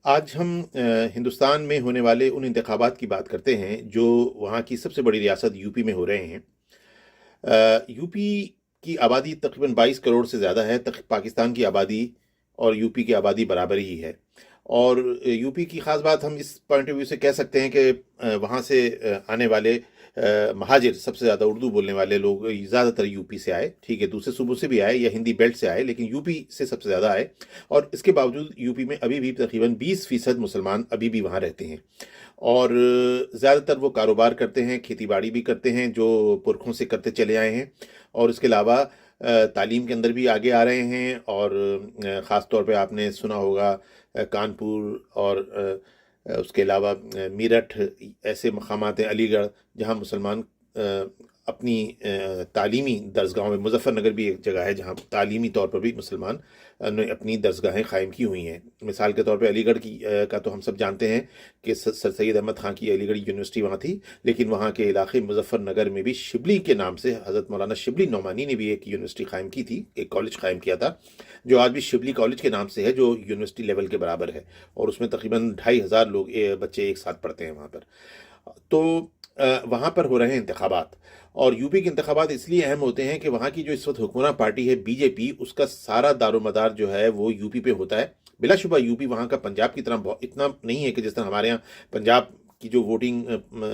आज हम हिंदुस्तान में होने वाले उन इंतखाबात की बात करते हैं जो वहाँ की सबसे बड़ी रियासत यूपी में हो रहे हैं। यूपी की आबादी तकरीबन 22 करोड़ से ज़्यादा है। पाकिस्तान की आबादी और यूपी की आबादी बराबर ही है। और यूपी की ख़ास बात हम इस पॉइंट ऑफ व्यू से कह सकते हैं कि वहाँ से आने वाले महाजिर, सबसे ज़्यादा उर्दू बोलने वाले लोग ज़्यादातर यूपी से आए। ठीक है, दूसरे सूबों से भी आए या हिंदी बेल्ट से आए, लेकिन यूपी से सबसे ज़्यादा आए। और इसके बावजूद यूपी में अभी भी तकरीबन 20% मुसलमान अभी भी वहाँ रहते हैं। और ज़्यादातर वो कारोबार करते हैं, खेती बाड़ी भी करते हैं जो पुरखों से करते चले आए हैं। और इसके अलावा तालीम के अंदर भी आगे आ रहे हैं। और ख़ास तौर पे आपने सुना होगा कानपुर और उसके अलावा मेरठ, ऐसे मकामात हैं, अलीगढ़, जहाँ मुसलमान अपनी तालीमी दरसगाहों में, मुजफ्फरनगर भी एक जगह है जहाँ तालीमी तौर पर भी मुसलमान ने अपनी दरसगाहें क़ायम की हुई हैं। मिसाल के तौर पे अलीगढ़ की का तो हम सब जानते हैं कि सर सैयद अहमद ख़ान की अलीगढ़ यूनिवर्सिटी वहाँ थी। लेकिन वहाँ के इलाके मुजफ्फरनगर में भी शिबली के नाम से हज़रत मौलाना शिबली नौमानी ने भी एक यूनिवर्सिटी क़ायम की थी, एक कॉलेज क़ायम किया था, जो आज भी शिबली कॉलेज के नाम से है, जो यूनिवर्सिटी लेवल के बराबर है। और उसमें तकरीबन 2,500 लोग बच्चे एक साथ पढ़ते हैं वहाँ पर। तो वहाँ पर हो रहे हैं इंतखाबात। और यूपी के इंतखाबात इसलिए अहम होते हैं कि वहाँ की जो इस वक्त हुक्मरान पार्टी है बीजेपी, उसका सारा दारोमदार जो है वो यूपी पे होता है। बिलाशुबा यूपी वहाँ का पंजाब की तरह इतना नहीं है कि जिस तरह हमारे यहाँ पंजाब की जो वोटिंग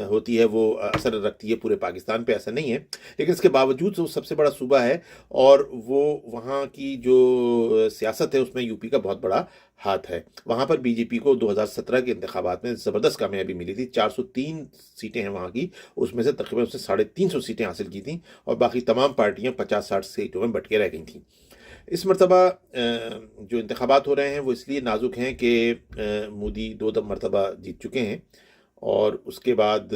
होती है वो असर रखती है पूरे पाकिस्तान पे, ऐसा नहीं है। लेकिन इसके बावजूद वो सबसे बड़ा सूबा है। और वो वहाँ की जो सियासत है उसमें यूपी का बहुत बड़ा हाथ है। वहाँ पर बीजेपी को 2017 के इंतखाबात में ज़बरदस्त कामयाबी मिली थी। 403 सीटें हैं वहाँ की, उसमें से तकरीबन उसने 350 सीटें हासिल की थी। और बाकी तमाम पार्टियाँ 50-60 सीटों में बट के रह गई थीं। इस मरतबा जो इंतखाबात हो रहे हैं वो इसलिए नाजुक हैं कि मोदी 2 मरतबा जीत चुके हैं। और उसके बाद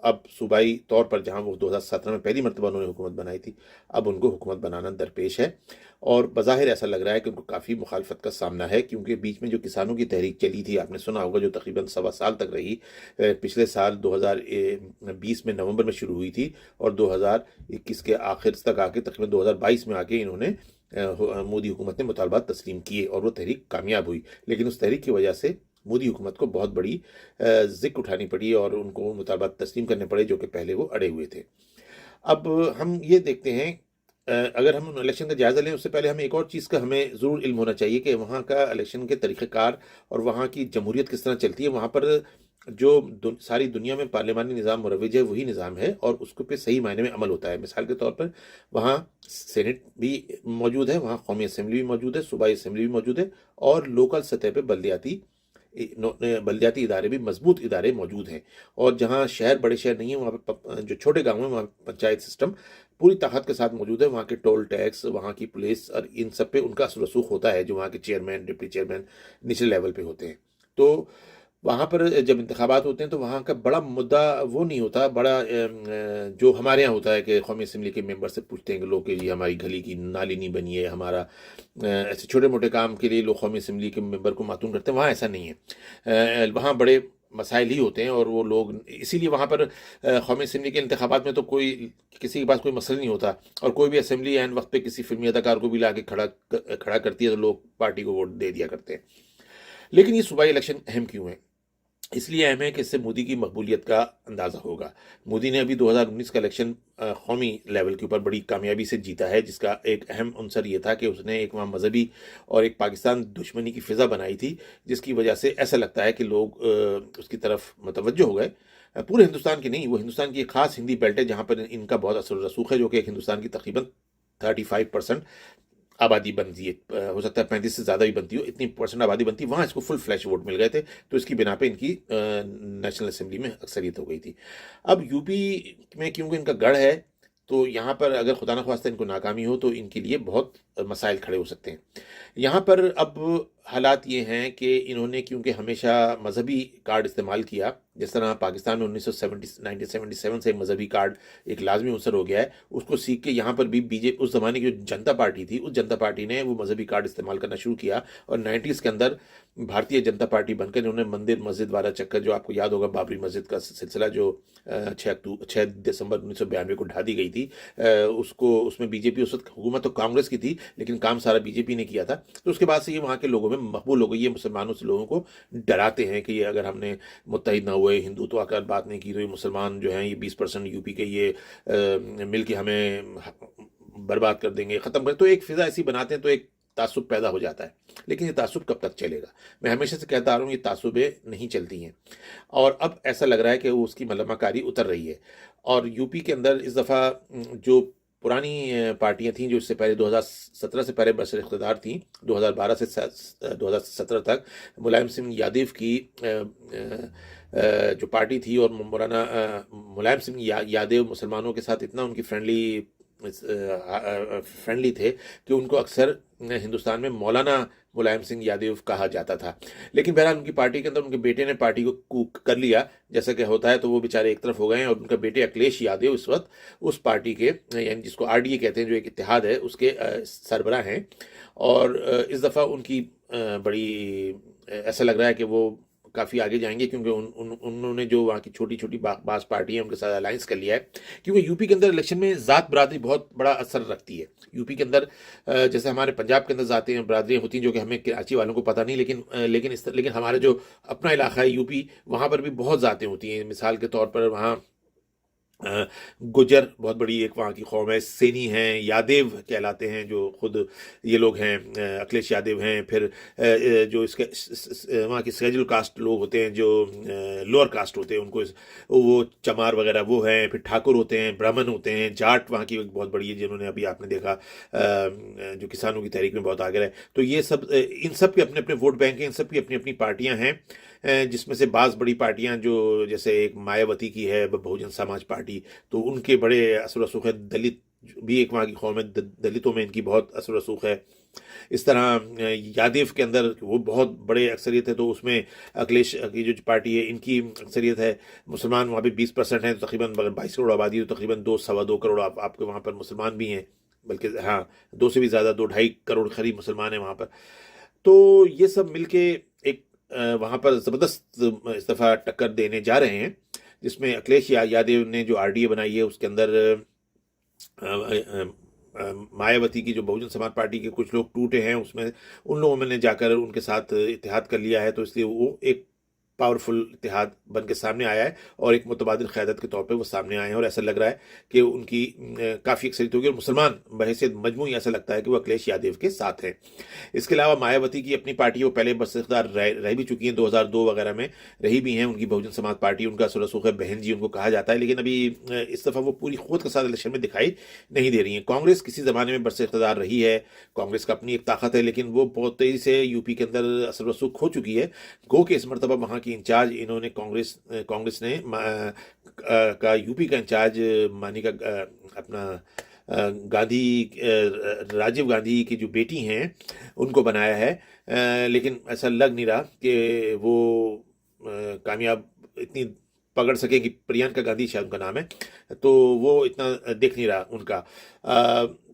अब सूबाई तौर पर जहां वो 2017 में पहली मरतबा उन्होंने हुकूमत बनाई थी, अब उनको हुकूमत बनाना दरपेश है। और बज़ाहिर ऐसा लग रहा है कि उनको काफ़ी मुखालफत का सामना है, क्योंकि बीच में जो किसानों की तहरीक चली थी, आपने सुना होगा, जो तकरीबन 1.25 साल तक रही। पिछले साल 2020 में नवंबर में शुरू हुई थी और 2021 के आखिर तक आके तकरीबन 2022 में आके इन्होंने मोदी हुकूमत ने मुतालबात तस्लीम किए और वो तहरीक कामयाब हुई। लेकिन उस तहरीक की वजह से मोदी हुकूमत को बहुत बड़ी ज़िक उठानी पड़ी और उनको मुतालबात तस्लीम करने पड़े जो कि पहले वो अड़े हुए थे। अब हम ये देखते हैं, अगर हम इलेक्शन का जायज़ा लें उससे पहले हमें एक और चीज़ का हमें ज़रूर इल्म होना चाहिए कि वहाँ का इलेक्शन के तरीक़ेकार और वहाँ की जमहूरियत किस तरह चलती है। वहाँ पर जो सारी दुनिया में पार्लिमानी निज़ाम मुरव्वज है वही निज़ाम है और उसको पे सही मायने में अमल होता है। मिसाल के तौर पर वहाँ सेनेट भी मौजूद है, वहाँ कौमी असम्बली भी मौजूद है, सूबाई असम्बली भी मौजूद है और लोकल सतह पर बल्दियाती इदारे भी मजबूत इदारे मौजूद हैं। और जहाँ शहर, बड़े शहर नहीं है, वहाँ पे जो छोटे गाँव हैं वहाँ पंचायत सिस्टम पूरी ताकत के साथ मौजूद है। वहाँ के टोल टैक्स, वहाँ की पुलिस और इन सब पे उनका असर रसूख होता है, जो वहाँ के चेयरमैन, डिप्टी चेयरमैन निचले लेवल पे होते हैं। तो वहाँ पर जब इंतखाबात होते हैं तो वहाँ का बड़ा मुद्दा वो नहीं होता, बड़ा जो हमारे यहाँ होता है कि कौमी असम्बली के मेंबर से पूछते हैं कि लोग कि जी हमारी गली की नाली नहीं बनी है, हमारा ऐसे छोटे मोटे काम के लिए लोग कौमी असम्बली के मेंबर को मातून करते हैं। वहाँ ऐसा नहीं है। वहाँ बड़े मसाइल ही होते हैं और वो लोग इसीलिए वहाँ पर कौमी असम्बली के इंतखाबात में तो कोई किसी के पास कोई मसला नहीं होता। और कोई भी असम्बली एन वक्त पे किसी फिल्मी अदाकार को भी ला के खड़ा करती है तो लोग पार्टी को वोट दे दिया करते हैं। लेकिन ये सूबाई इलेक्शन अहम क्यों है? इसलिए अहम है कि इससे मोदी की मकबूलियत का अंदाज़ा होगा। मोदी ने अभी 2019 का इलेक्शन कौमी लेवल के ऊपर बड़ी कामयाबी से जीता है, जिसका एक अहम अंसर ये था कि उसने एक वहाँ मजहबी और एक पाकिस्तान दुश्मनी की फ़िज़ा बनाई थी, जिसकी वजह से ऐसा लगता है कि लोग उसकी तरफ मुतवज्जो हो गए। पूरे हिंदुस्तान की नहीं, वो हिंदुस्तान की एक ख़ास हिंदी बेल्ट है जहाँ पर इनका बहुत असर रसूख है, जो कि एक हिंदुस्तान की तकरीबन 35% आबादी बनती है। हो सकता है 35 से ज़्यादा भी बनती हो, इतनी परसेंट आबादी बनती है। वहाँ इसको फुल फ्लैश वोट मिल गए थे, तो इसकी बिना पे इनकी नेशनल असेंबली में अक्सरियत हो गई थी। अब यूपी में क्योंकि इनका गढ़ है, तो यहाँ पर अगर खुदा न खास्ता इनको नाकामी हो तो इनके लिए बहुत मसाइल खड़े हो सकते हैं। यहाँ पर अब हालात ये हैं कि इन्होंने क्योंकि हमेशा मजहबी कार्ड इस्तेमाल किया, जिस तरह पाकिस्तान में 1977 से मजहबी कार्ड एक लाजमी अवसर हो गया है, उसको सीख के यहाँ पर भी बीजेपी, उस ज़माने की जो जनता पार्टी थी, उस जनता पार्टी ने वो मजहबी कार्ड इस्तेमाल करना शुरू किया। और 90s के अंदर भारतीय जनता पार्टी बनकर इन्होंने मंदिर मस्जिद वाला चक्कर, जो आपको याद होगा बाबरी मस्जिद का सिलसिला जो 6 दिसंबर 1992 को ढा दी गई थी, उसको उसमें बीजेपी उस वक्त हुकूमत तो कांग्रेस की थी, लेकिन काम सारा बीजेपी ने किया था। तो उसके बाद से ये वहाँ के लोगों में मकबूल हो गई। ये मुसलमानों से लोगों को डराते हैं कि ये अगर हमने मुत्तहिद ना हुए, हिंदुत्व का बात नहीं की, तो ये मुसलमान जो हैं ये 20% यूपी के ये मिल के हमें बर्बाद कर देंगे, ख़त्म कर। तो एक फ़िज़ा ऐसी बनाते हैं तो एक तासुब पैदा हो जाता है। लेकिन ये तासुब कब तक चलेगा? मैं हमेशा से कहता आ रहा हूँ ये तासुबें नहीं चलती हैं, और अब ऐसा लग रहा है कि वो उसकी मलमाकारी उतर रही है। और यूपी के अंदर इस दफ़ा जो पुरानी पार्टियां थीं, जो इससे पहले 2017 से पहले बरसर इख्तियार थीं, 2012 से 2017 तक मुलायम सिंह यादव की जो पार्टी थी, और मौलाना मुलायम सिंह यादव मुसलमानों के साथ इतना उनकी फ्रेंडली थे कि उनको अक्सर हिंदुस्तान में मौलाना मुलायम सिंह यादव कहा जाता था। लेकिन बहरहाल उनकी पार्टी के अंदर उनके बेटे ने पार्टी को कूक कर लिया, जैसा कि होता है, तो वो बेचारे एक तरफ हो गए हैं। और उनका बेटे अखिलेश यादव इस वक्त उस पार्टी के, यानी जिसको आरडीए कहते हैं, जो एक इत्तेहाद है, उसके सरबराह हैं। और इस दफ़ा उनकी बड़ी ऐसा लग रहा है कि वो काफ़ी आगे जाएंगे, क्योंकि उन्होंने जो वहाँ की छोटी छोटी बास पार्टी हैं उनके साथ अलायंस कर लिया है। क्योंकि यूपी के अंदर इलेक्शन में ज़ात बरादरी बहुत बड़ा असर रखती है। यूपी के अंदर जैसे हमारे पंजाब के अंदर ज़ातें बरादरियाँ होती हैं जो कि हमें कराची वालों को पता नहीं, लेकिन हमारे जो अपना इलाका है यूपी, वहाँ पर भी बहुत ज़ातें होती हैं। मिसाल के तौर पर वहाँ गुजर बहुत बड़ी एक वहाँ की कौम है, सैनी हैं, यादव कहलाते हैं जो खुद ये लोग हैं, अखिलेश यादव हैं। फिर जो इसके वहाँ की शेड्यूल कास्ट लोग होते हैं, जो लोअर कास्ट होते हैं, उनको वो चमार वगैरह वो हैं। फिर ठाकुर होते हैं, ब्राह्मण होते हैं, जाट वहाँ की एक बहुत बड़ी है, जिन्होंने अभी आपने देखा जो किसानों की तहरीक में बहुत आगे रहे। तो ये सब, इन सब के अपने अपने वोट बैंक हैं, इन सब की अपनी अपनी पार्टियाँ हैं, जिसमें से बाज़ बड़ी पार्टियां, जो जैसे एक मायावती की है बहुजन समाज पार्टी, तो उनके बड़े असर रसूख है। दलित भी एक वहाँ की कौम है, दलितों में इनकी बहुत असर रसूख है। इस तरह यादव के अंदर वो बहुत बड़े अक्सरियत है, तो उसमें अखिलेश की जो पार्टी है इनकी अक्सरियत है। मुसलमान वहाँ पे 20% हैं, तो तकरीबन 22 करोड़ आबादी, तो तकरीबन 2-2.25 करोड़ आपके वहाँ पर मुसलमान भी हैं, बल्कि हाँ 2 से भी ज़्यादा, 2-2.5 करोड़ करीब मुसलमान हैं वहाँ पर। तो ये सब मिलके एक वहाँ पर ज़बरदस्त इस दफ़ा टक्कर देने जा रहे हैं, जिसमें अखिलेश यादव ने जो आरडीए बनाई है उसके अंदर मायावती की जो बहुजन समाज पार्टी के कुछ लोग टूटे हैं, उसमें उन लोगों ने जाकर उनके साथ इत्तेहाद कर लिया है। तो इसलिए वो एक पावरफुल इत्तेहाद बन के सामने आया है, और एक मुतबादिल क़यादत के तौर पे वो सामने आए हैं। और ऐसा लग रहा है कि उनकी काफ़ी अक्सरियत होगी, और मुसलमान बहैसियत मजमूई ऐसा लगता है कि वो अखिलेश यादव के साथ हैं। इसके अलावा मायावती की अपनी पार्टी, वो पहले बस इख्तियार रह भी चुकी हैं, 2002 वगैरह में रही भी हैं। उनकी बहुजन समाज पार्टी, उनका सुरसूख है, बहन जी उनको कहा जाता है। लेकिन अभी इस दफ़ा वो पूरी ख़ुद के साथ इलेक्शन में दिखाई नहीं दे रही हैं। कांग्रेस किसी ज़माने में बरसे इख्तियार रही है, कांग्रेस का अपनी एक ताकत है, लेकिन वो बहुत तेज़ी से यूपी के अंदर असर रसूख हो चुकी है। गो के इस मरतबा वहाँ की इंचार्ज इन्होंने कांग्रेस ने का यूपी का इंचार्ज मानी का अपना गांधी, राजीव गांधी की जो बेटी हैं उनको बनाया है। लेकिन ऐसा लग नहीं रहा कि वो कामयाब इतनी पकड़ सकेंगी। प्रियंका गांधी शायद उनका नाम है, तो वो इतना दिख नहीं रहा उनका।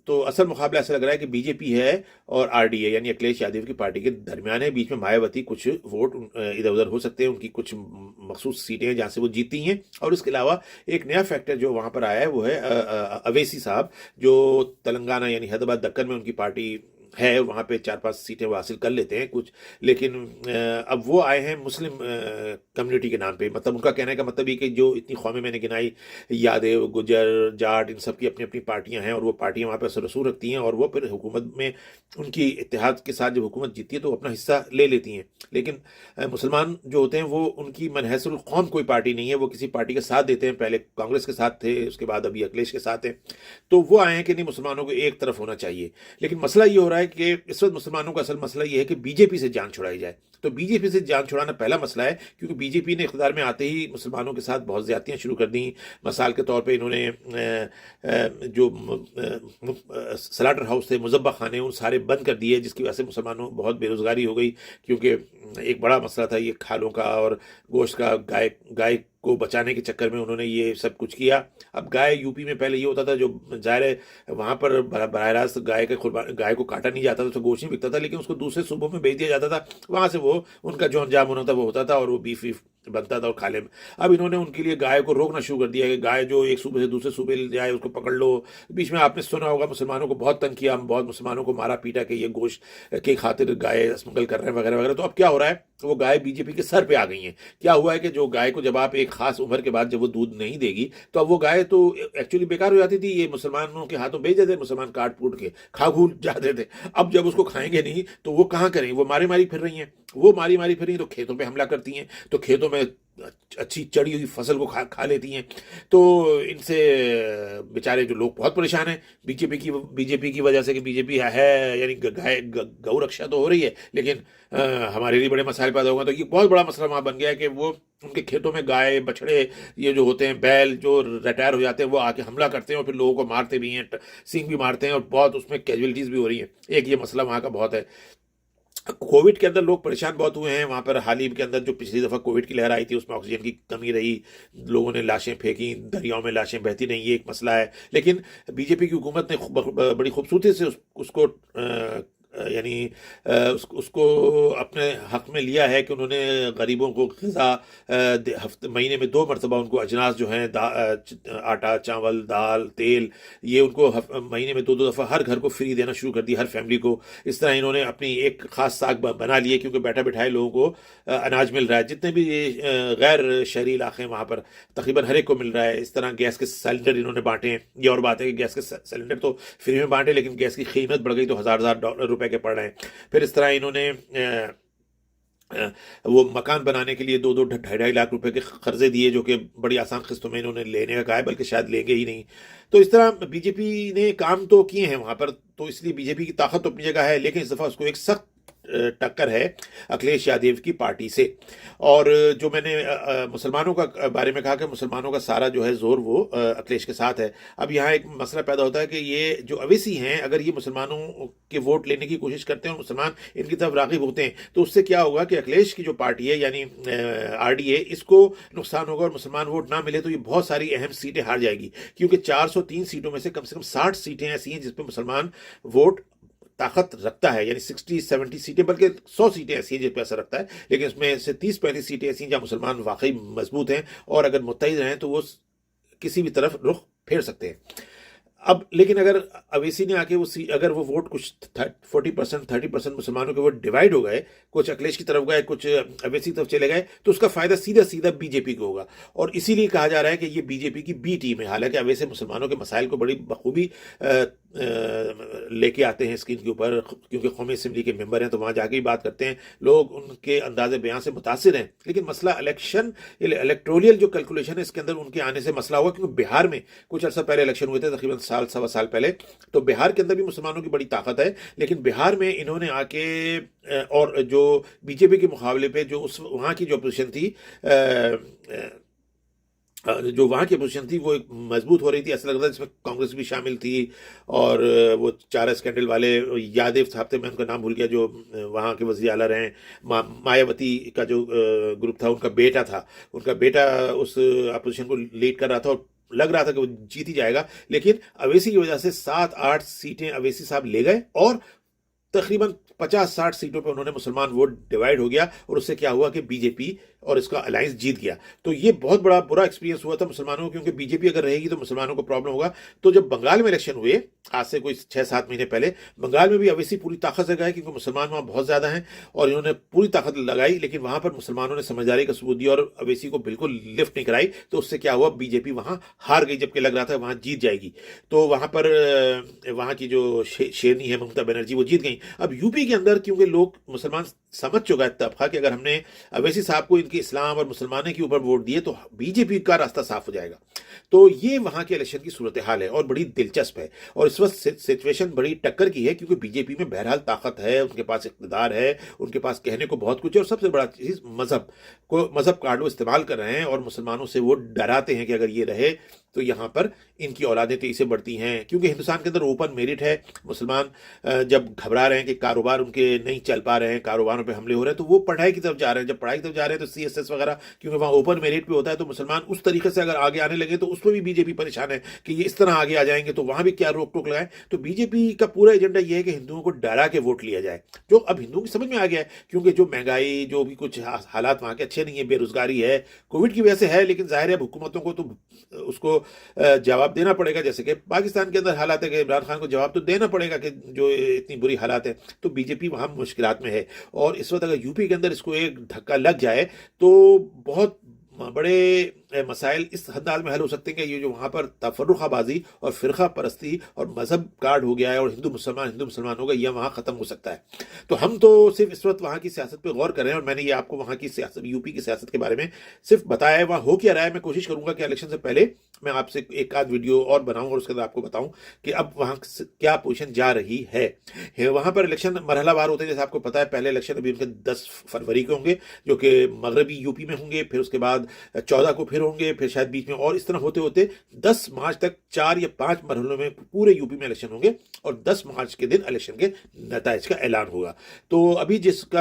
तो असल मुकाबला ऐसा लग रहा है कि बीजेपी है और आरडीए यानी अखिलेश यादव की पार्टी के दरमियान है। बीच में मायावती कुछ वोट इधर उधर हो सकते हैं, उनकी कुछ मखसूस सीटें हैं जहाँ से वो जीती हैं। और इसके अलावा एक नया फैक्टर जो वहाँ पर आया है वो है अवैसी साहब, जो तेलंगाना यानी हैदराबाद दक्कन में उनकी पार्टी है, वहाँ पे 4-5 सीटें वो हासिल कर लेते हैं कुछ। लेकिन अब वो आए हैं मुस्लिम कम्युनिटी के नाम पे। मतलब उनका कहने का मतलब ये कि जो इतनी कौमें मैंने गिनाई, यादव, गुजर, जाट, इन सब की अपनी अपनी पार्टियां हैं, और वो पार्टियां वहाँ पे असर रसूख रखती हैं, और वो फिर हुकूमत में उनकी इत्तेहाद के साथ जब हुकूमत जीतती है तो अपना हिस्सा ले लेती हैं। लेकिन मुसलमान जो होते हैं वो, उनकी मनहसुल कौम कोई पार्टी नहीं है, वो किसी पार्टी के साथ देते हैं। पहले कांग्रेस के साथ थे, उसके बाद अभी अखिलेश के साथ हैं। तो वो आए हैं कि नहीं, मुसलमानों को एक तरफ होना चाहिए। लेकिन मसला ये हो रहा है कि इस वक्त मुसलमानों का असल मसला ये है कि बीजेपी से जान छुड़ाई जाए। तो बीजेपी से जान छुड़ाना पहला मसला है, क्योंकि बीजेपी ने इख्तियार में आते ही मुसलमानों के साथ बहुत ज़्यादतियाँ शुरू कर दी। मिसाल के तौर पे इन्होंने जो सलाटर हाउस थे, मुजब्बा खाने, उन सारे बंद कर दिए, जिसकी वजह से मुसलमानों बहुत बेरोज़गारी हो गई। क्योंकि एक बड़ा मसला था ये खालों का और गोश्त का। गाय को बचाने के चक्कर में उन्होंने ये सब कुछ किया। अब गाय यूपी में पहले ये होता था, जो ज़ाहिर है वहाँ पर बराह रास्त गाय को काटा नहीं जाता था, तो गोश्त नहीं बिकता था, लेकिन उसको दूसरे सूबों में भेज दिया जाता था। वहाँ से वो उनका जो अंजाम होना था वो होता था, और वो बीफ बनता था और खा ले। अब इन्होंने उनके लिए गाय को रोकना शुरू कर दिया है कि गाय जो एक सूबे से दूसरे सूबे ले जाए उसको पकड़ लो। बीच में आपने सुना होगा मुसलमानों को बहुत तंग किया, बहुत मुसलमानों को मारा पीटा कि ये गोश्त के खातिर गाय स्मगल कर रहे हैं वगैरह वगैरह। तो अब क्या हो रहा है, वो गाय बीजेपी के सर पे आ गई हैं। क्या हुआ है कि जो गाय को जब आप एक खास उम्र के बाद जब वो दूध नहीं देगी तो अब वो गाय तो एक्चुअली बेकार हो जाती थी, ये मुसलमानों के हाथों बेच देते, मुसलमान काट फूट के खा खूल जाते थे। अब जब उसको खाएंगे नहीं तो वो कहाँ करें, वो मारी मारी फिर रही हैं, वो मारी मारी फिर रही तो खेतों पे हमला करती हैं, तो खेतों में अच्छी चढ़ी हुई फसल को खा लेती हैं। तो इनसे बेचारे जो लोग बहुत परेशान हैं बीजेपी की वजह से, कि बीजेपी है यानी गाय गौ रक्षा तो हो रही है लेकिन हमारे लिए बड़े मसाइल पैदा होगा। तो ये बहुत बड़ा मसला वहाँ बन गया है कि वो उनके खेतों में गाय बछड़े ये जो होते हैं, बैल जो रिटायर हो जाते हैं, वो आके हमला करते हैं और फिर लोगों को मारते भी हैं, सींग भी मारते हैं और बहुत उसमें कैजुअलिटीज भी हो रही हैं। एक ये मसला वहाँ का बहुत है। कोविड के अंदर लोग परेशान बहुत हुए हैं वहाँ पर। हाल ही के अंदर जो पिछली दफ़ा कोविड की लहर आई थी उसमें ऑक्सीजन की कमी रही, लोगों ने लाशें फेंकी, दरियाओं में लाशें बहती रहीं, ये एक मसला है। लेकिन बीजेपी की हुकूमत ने बड़ी खूबसूरती से उसको यानी उसको अपने हक में लिया है कि उन्होंने गरीबों को ग़िज़ा हफ्ते महीने में 2 मरतबा उनको अजनास जो हैं आटा चावल दाल तेल, ये उनको महीने में 2-2 दफ़ा हर घर को फ्री देना शुरू कर दिया, हर फैमिली को। इस तरह इन्होंने अपनी एक ख़ास साख बना लिए क्योंकि बैठा बिठाए लोगों को अनाज मिल रहा है। जितने भी गैर शहरी इलाके हैं वहाँ पर तकरीबन हर एक को मिल रहा है। इस तरह गैस के सिलेंडर इन्होंने बांटे हैं। ये और बात है कि गैस के सिलेंडर तो फ्री में बांटे लेकिन गैस की कीमत बढ़ गई तो हज़ार रुपए के पड़ रहे हैं। फिर इस तरह इन्होंने वो मकान बनाने के लिए 2-2 ढाई लाख रुपए के कर्जे दिए जो कि बड़ी आसान किस्तों में इन्होंने लेने का कहा है, बल्कि शायद लेंगे ही नहीं। तो इस तरह बीजेपी ने काम तो किए हैं वहाँ पर, तो इसलिए बीजेपी की ताकत तो अपनी जगह है, लेकिन इस दफ़ा उसको एक सख्त टक्कर है अखिलेश यादव की पार्टी से। और जो मैंने मुसलमानों का बारे में कहा कि मुसलमानों का सारा जो है जोर वो अखिलेश के साथ है। अब यहाँ एक मसला पैदा होता है कि ये जो अवैसी हैं अगर ये मुसलमानों के वोट लेने की कोशिश करते हैं और मुसलमान इनकी तरफ राग़िब होते हैं तो उससे क्या होगा कि अखिलेश की जो पार्टी है यानी आरडीए, इसको नुकसान होगा और मुसलमान वोट ना मिले तो ये बहुत सारी अहम सीटें हार जाएगी। क्योंकि 403 सीटों में से कम 60 सीटें ऐसी हैं जिसपे मुसलमान वोट ताकत रखता है, यानी 60-70 सीटें, बल्कि 100 सीटें ऐसी हैं जिस पर असर रखता है। लेकिन इसमें से 30-35 सीटें ऐसी हैं जहाँ मुसलमान वाकई मजबूत हैं और अगर मुत्तहिद रहें तो वो किसी भी तरफ रुख फेर सकते हैं। अब लेकिन अगर अवेसी ने आके अगर वो वोट कुछ 40% 30% मुसलमानों के वोट डिवाइड हो गए, कुछ अखिलेश की तरफ गए कुछ अवेसी की तरफ चले गए, तो उसका फायदा सीधा सीधा बीजेपी को होगा। और इसीलिए कहा जा रहा है कि ये बीजेपी की बी टीम है। हालांकि अवेसी मुसलमानों के मसाइल को बड़ी बखूबी लेके आते हैं स्क्रीन के ऊपर, क्योंकि कौमी असम्बली के मेंबर हैं तो वहाँ जाके ही बात करते हैं, लोग उनके अंदाजे बयान से मुतासिर हैं। लेकिन मसला इलेक्टोरियल जो कैलकुलेशन है इसके अंदर उनके आने से मसला हुआ, क्योंकि बिहार में कुछ अर्सा पहले इलेक्शन हुए थे, तकरीबन साल सवा साल पहले, तो बिहार के अंदर भी मुसलमानों की बड़ी ताकत है। लेकिन बिहार में इन्होंने आके और जो बीजेपी के मुकाबले पे जो उस वहाँ की जो अपोजिशन थी जो वहाँ की अपोजिशन थी वो एक मजबूत हो रही थी, ऐसा लग रहा था जिसमें कांग्रेस भी शामिल थी। और वो 4 स्कैंडल वाले यादव साहब थे, मैं उनका नाम भूल गया, जो वहाँ के वज़ीर आला रहे, मायावती का जो ग्रुप था, उनका बेटा उस अपोजिशन को लीड कर रहा था और लग रहा था कि वो जीत ही जाएगा। लेकिन अवेसी की वजह से 7-8 सीटें अवेसी साहब ले गए और तकरीबन 50-60 सीटों पे उन्होंने मुसलमान वोट डिवाइड हो गया और उससे क्या हुआ कि बीजेपी और इसका अलायंस जीत गया। तो ये बहुत बड़ा बुरा एक्सपीरियंस हुआ था मुसलमानों को, क्योंकि बीजेपी अगर रहेगी तो मुसलमानों को प्रॉब्लम होगा। तो जब बंगाल में इलेक्शन हुए आज से कोई 6-7 महीने पहले, बंगाल में भी अवैसी पूरी ताकत से गए क्योंकि मुसलमान वहाँ बहुत ज़्यादा हैं और इन्होंने पूरी ताकत लगाई, लेकिन वहाँ पर मुसलमानों ने समझदारी का सबूत दिया और अवैसी को बिल्कुल लिफ्ट नहीं कराई। तो उससे क्या हुआ, बीजेपी वहाँ हार गई, जबकि लग रहा था वहाँ जीत जाएगी। तो वहाँ पर वहाँ की जो शेरनी है ममता बनर्जी, वो जीत गई। अब यूपी के अंदर क्योंकि लोग मुसलमान समझ चुका है तबका कि अगर हमने अवैसी साहब को इनके इस्लाम और मुसलमानों के ऊपर वोट दिए तो बीजेपी का रास्ता साफ हो जाएगा। तो ये वहाँ के इलेक्शन की सूरत हाल है और बड़ी दिलचस्प है। और इस वक्त सिचुएशन बड़ी टक्कर की है, क्योंकि बीजेपी में बहरहाल ताकत है, उनके पास इक़्तिदार है, उनके पास कहने को बहुत कुछ है और सबसे बड़ा चीज़ मजहब कार्ड वो इस्तेमाल कर रहे हैं और मुसलमानों से वो डराते हैं कि अगर ये रहे तो यहाँ पर इनकी औलादें तेजी से बढ़ती हैं। क्योंकि हिंदुस्तान के अंदर ओपन मेरिट है, मुसलमान जब घबरा रहे हैं कि कारोबार उनके नहीं चल पा रहे हैं, कारोबारों पे हमले हो रहे हैं, तो वो पढ़ाई की तरफ जा रहे हैं। जब पढ़ाई की तरफ जा रहे हैं तो CSS वगैरह, क्योंकि वहाँ ओपन मेरिट पे होता है, तो मुसलमान उस तरीके से अगर आगे आने लगे तो उसमें भी बीजेपी परेशान है कि ये इस तरह आगे आ जाएंगे, तो वहाँ भी क्या रोक टोक लगाएं। तो बीजेपी का पूरा एजेंडा ये है कि हिंदुओं को डरा के वोट लिया जाए, जो अब हिंदुओं की समझ में आ गया है, क्योंकि जो महंगाई, जो भी कुछ हालात वहाँ के अच्छे नहीं है, बेरोजगारी है, कोविड की वजह से है, लेकिन जाहिर है अब हुकूमतों को तो उसको जवाब देना पड़ेगा। जैसे कि पाकिस्तान के अंदर हालात है कि इमरान खान को जवाब तो देना पड़ेगा कि जो इतनी बुरी हालात है, तो बीजेपी वहाँ मुश्किलात में है। और इस वक्त अगर यूपी के अंदर इसको एक धक्का लग जाए तो बहुत बड़े मसाइल इस अंदाज में हल हो सकते हैं कि ये जो वहाँ पर तफर्रुखाबाजी और फिरका परस्ती और मजहब कार्ड हो गया है और हिंदू मुसलमान हो गया, यह वहाँ ख़त्म हो सकता है। तो हम तो सिर्फ इस वक्त वहाँ की सियासत पे गौर कर रहे हैं, और मैंने ये आपको वहाँ की सियासत, यूपी की सियासत के बारे में सिर्फ बताया है। वहाँ हो क्या रहा है, मैं कोशिश करूंगा कि इलेक्शन से पहले मैं आपसे एक आध वीडियो और बनाऊं और उसके अंदर आपको बताऊं कि अब वहाँ क्या पोजीशन जा रही है। वहाँ पर इलेक्शन मरहलावार होते हैं, जैसे आपको पता है। पहले इलेक्शन अभी उनके 10 फरवरी के होंगे, जो कि मगरबी यूपी में होंगे, फिर उसके बाद 14 को फिर होंगे, फिर शायद बीच में, और इस तरह होते होते 10 मार्च तक 4 या 5 मरहलों में पूरे यूपी में इलेक्शन होंगे, और 10 मार्च के दिन इलेक्शन के नतीजे का ऐलान होगा। तो अभी जिसका